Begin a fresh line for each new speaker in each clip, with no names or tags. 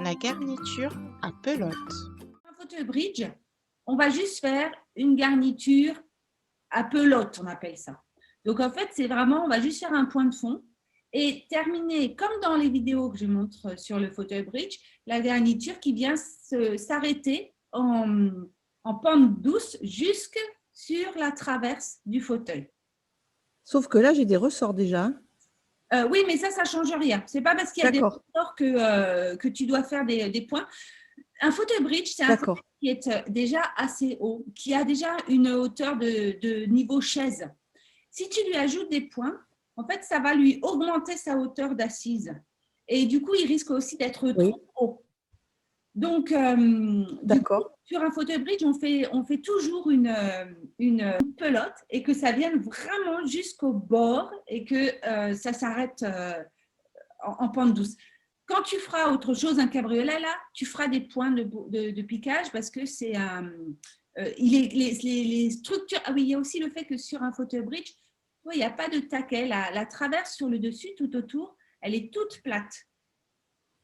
la garniture à pelote.
Un fauteuil bridge, on va juste faire une garniture à pelote, on appelle ça. Donc en fait, c'est vraiment, on va juste faire un point de fond et terminer, comme dans les vidéos que je montre sur le fauteuil bridge, la garniture qui vient s'arrêter en pente douce jusque sur la traverse du fauteuil.
Sauf que là, j'ai des ressorts déjà.
Oui, mais ça ne change rien. Ce n'est pas parce qu'il y a des ressorts que tu dois faire des points. Un fauteuil bridge, c'est un fauteuil qui est déjà assez haut, qui a déjà une hauteur de niveau chaise. Si tu lui ajoutes des points, en fait, ça va lui augmenter sa hauteur d'assise. Et du coup, il risque aussi d'être trop haut. Donc, du coup, sur un fauteuil bridge, on fait toujours une pelote et que ça vienne vraiment jusqu'au bord et que ça s'arrête en pente douce. Quand tu feras autre chose, un cabriolet, là, tu feras des points de piquage parce que c'est les structures. Ah oui, il y a aussi le fait que sur un fauteuil bridge, il n'y a pas de taquet. La traverse sur le dessus, tout autour, elle est toute plate.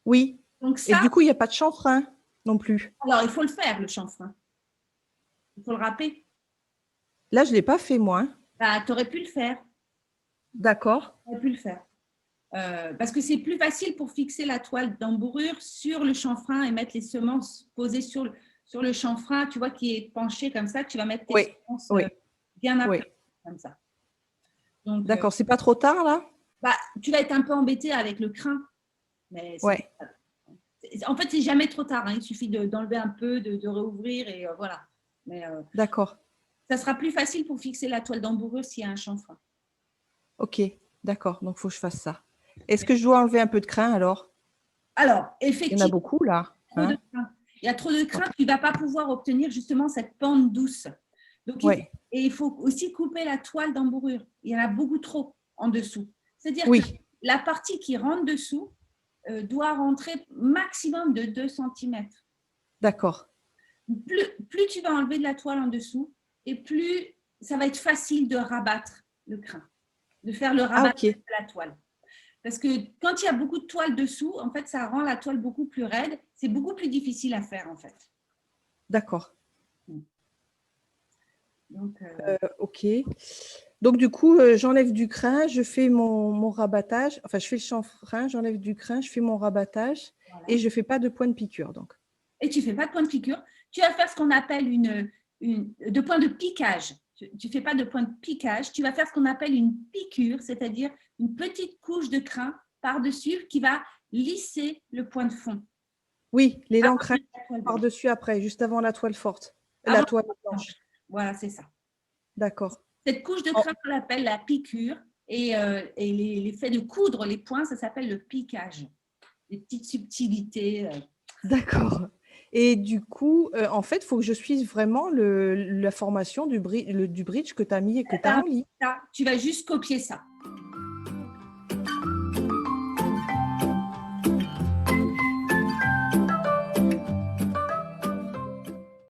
Oui.
Donc ça,
et du coup, il n'y a pas de chanfrein non plus.
Alors, il faut le faire, le chanfrein. Il faut le râper.
Là, je ne l'ai pas fait, moi.
Bah, tu aurais pu le faire.
D'accord.
Tu aurais pu le faire. Parce que c'est plus facile pour fixer la toile d'embourrure sur le chanfrein et mettre les semences posées sur le chanfrein, tu vois, qui est penché comme ça. Tu vas mettre tes semences bien après, comme ça.
D'accord. C'est pas trop tard, là?
Bah, tu vas être un peu embêté avec le crin. Mais en fait, c'est jamais trop tard. Hein. Il suffit d'enlever un peu, de réouvrir et voilà.
D'accord.
Ça sera plus facile pour fixer la toile d'embourrure s'il y a un chanfrein.
Ok, d'accord. Donc, il faut que je fasse ça. Est-ce que je dois enlever un peu de crin alors?
Alors, effectivement.
Il y en a beaucoup là.
Il y a trop de crin, tu ne vas pas pouvoir obtenir justement cette pente douce. Donc, il faut aussi couper la toile d'embourrure. Il y en a beaucoup trop en dessous. C'est-à-dire que la partie qui rentre dessous doit rentrer maximum de 2 cm.
D'accord.
Plus tu vas enlever de la toile en dessous et plus ça va être facile de rabattre le crin, de faire le rabattage de la toile. Parce que quand il y a beaucoup de toile dessous, en fait, ça rend la toile beaucoup plus raide. C'est beaucoup plus difficile à faire, en fait.
D'accord.
Donc,
ok. Donc, du coup, j'enlève du crin, je fais mon rabattage. Enfin, je fais le chanfrein, j'enlève du crin, je fais mon rabattage et je ne fais pas de point de piqûre. Donc.
Et tu ne fais pas de point de piqûre. Tu vas faire ce qu'on appelle de point de piquage. Tu ne fais pas de point de piquage. Tu vas faire ce qu'on appelle une piqûre, c'est-à-dire une petite couche de crin par-dessus qui va lisser le point de fond.
Oui, l'élan crin par-dessus après, juste avant la toile forte. La toile blanche.
Voilà, c'est ça.
D'accord.
Cette couche de crin, on l'appelle la piqûre. Et l'effet de coudre les points, ça s'appelle le piquage. Des petites subtilités.
D'accord. Et du coup, en fait, il faut que je suive vraiment la formation du bridge que tu as mis et que tu as en ligne.
Tu vas juste copier ça.